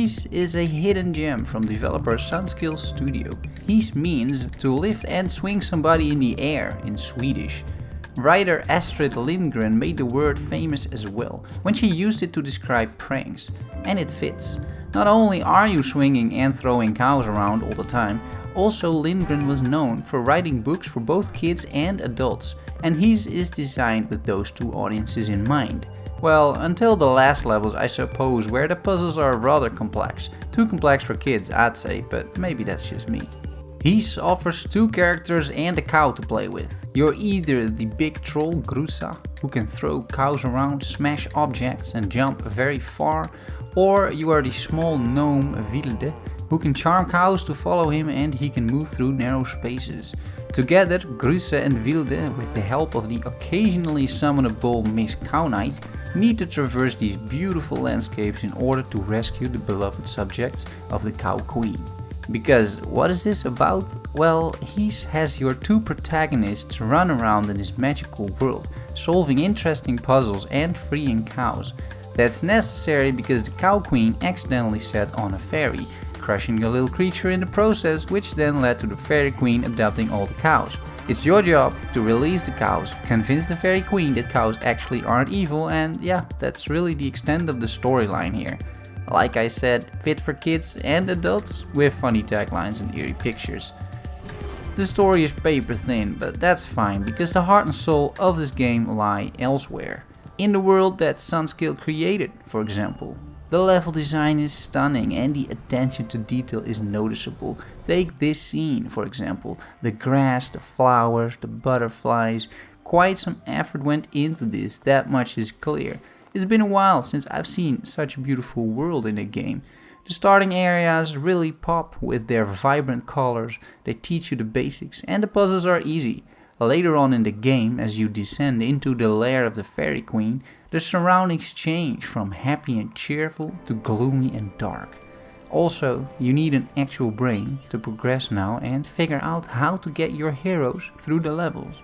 Hyss is a hidden gem from developer Sunskill Studio. Hyss means to lift and swing somebody in the air in Swedish. Writer Astrid Lindgren made the word famous as well, when she used it to describe pranks. And it fits. Not only are you swinging and throwing cows around all the time, also Lindgren was known for writing books for both kids and adults, and Hyss is designed with those two audiences in mind. Well, until the last levels I suppose, where the puzzles are rather complex. Too complex for kids I'd say, but maybe that's just me. Hyss offers two characters and a cow to play with. You're either the big troll Grusa, who can throw cows around, smash objects and jump very far, or you are the small gnome Vilde, who can charm cows to follow him and he can move through narrow spaces. Together, Grusa and Vilde, with the help of the occasionally summonable Miss Cowknight, need to traverse these beautiful landscapes in order to rescue the beloved subjects of the Cow Queen. Because what is this about? Well, Hyss has your two protagonists run around in this magical world, solving interesting puzzles and freeing cows. That's necessary because the Cow Queen accidentally set on a fairy, crushing a little creature in the process, which then led to the Fairy Queen adopting all the cows. It's your job to release the cows, convince the Fairy Queen that cows actually aren't evil, and yeah, that's really the extent of the storyline here. Like I said, fit for kids and adults with funny taglines and eerie pictures. The story is paper thin, but that's fine because the heart and soul of this game lie elsewhere. In the world that Sunskill created, for example. The level design is stunning and the attention to detail is noticeable. Take this scene, for example. The grass, the flowers, the butterflies. Quite some effort went into this, that much is clear. It's been a while since I've seen such a beautiful world in a game. The starting areas really pop with their vibrant colors, they teach you the basics and the puzzles are easy. Later on in the game, as you descend into the lair of the Fairy Queen, the surroundings change from happy and cheerful to gloomy and dark. Also, you need an actual brain to progress now and figure out how to get your heroes through the levels.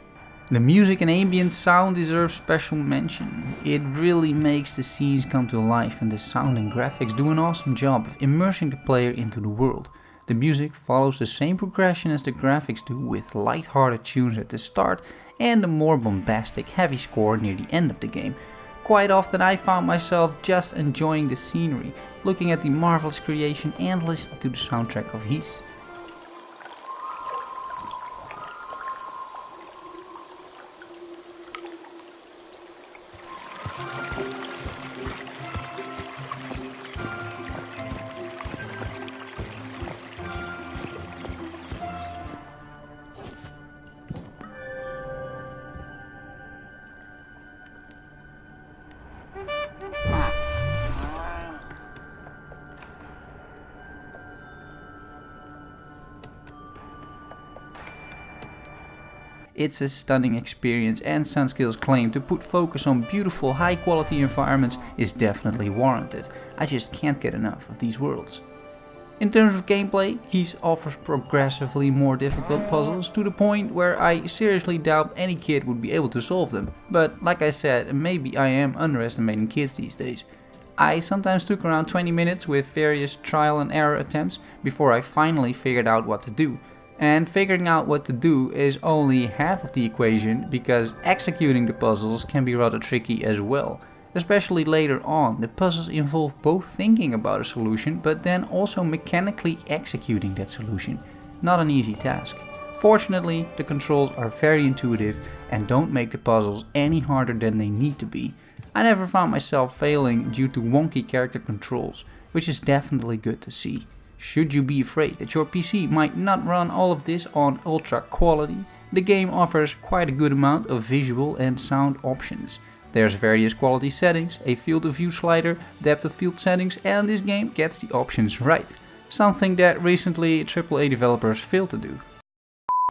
The music and ambient sound deserve special mention. It really makes the scenes come to life and the sound and graphics do an awesome job of immersing the player into the world. The music follows the same progression as the graphics do, with lighthearted tunes at the start and a more bombastic heavy score near the end of the game. Quite often I found myself just enjoying the scenery, looking at the marvelous creation and listening to the soundtrack of Hyss. It's a stunning experience and Sunskill's claim to put focus on beautiful high quality environments is definitely warranted. I just can't get enough of these worlds. In terms of gameplay, Hyss offers progressively more difficult puzzles to the point where I seriously doubt any kid would be able to solve them. But like I said, maybe I am underestimating kids these days. I sometimes took around 20 minutes with various trial and error attempts before I finally figured out what to do. And figuring out what to do is only half of the equation because executing the puzzles can be rather tricky as well. Especially later on, the puzzles involve both thinking about a solution but then also mechanically executing that solution. Not an easy task. Fortunately, the controls are very intuitive and don't make the puzzles any harder than they need to be. I never found myself failing due to wonky character controls, which is definitely good to see. Should you be afraid that your PC might not run all of this on ultra quality, the game offers quite a good amount of visual and sound options. There's various quality settings, a field of view slider, depth of field settings, and this game gets the options right. Something that recently AAA developers failed to do.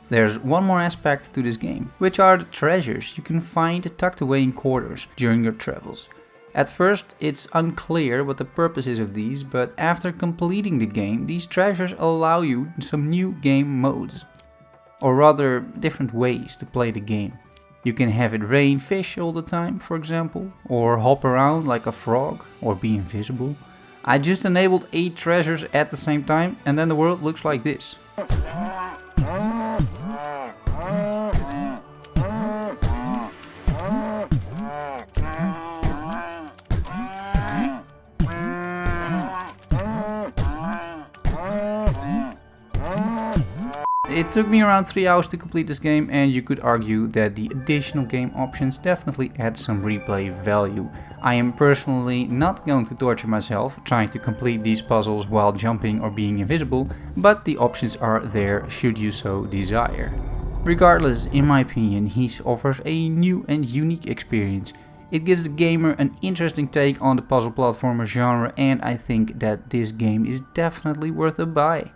There's one more aspect to this game, which are the treasures you can find tucked away in corners during your travels. At first, it's unclear what the purpose is of these, but after completing the game, these treasures allow you some new game modes. Or rather, different ways to play the game. You can have it rain fish all the time, for example, or hop around like a frog, or be invisible. I just enabled 8 treasures at the same time and then the world looks like this. It took me around 3 hours to complete this game, and you could argue that the additional game options definitely add some replay value. I am personally not going to torture myself trying to complete these puzzles while jumping or being invisible, but the options are there should you so desire. Regardless, in my opinion, Hyss offers a new and unique experience. It gives the gamer an interesting take on the puzzle platformer genre, and I think that this game is definitely worth a buy.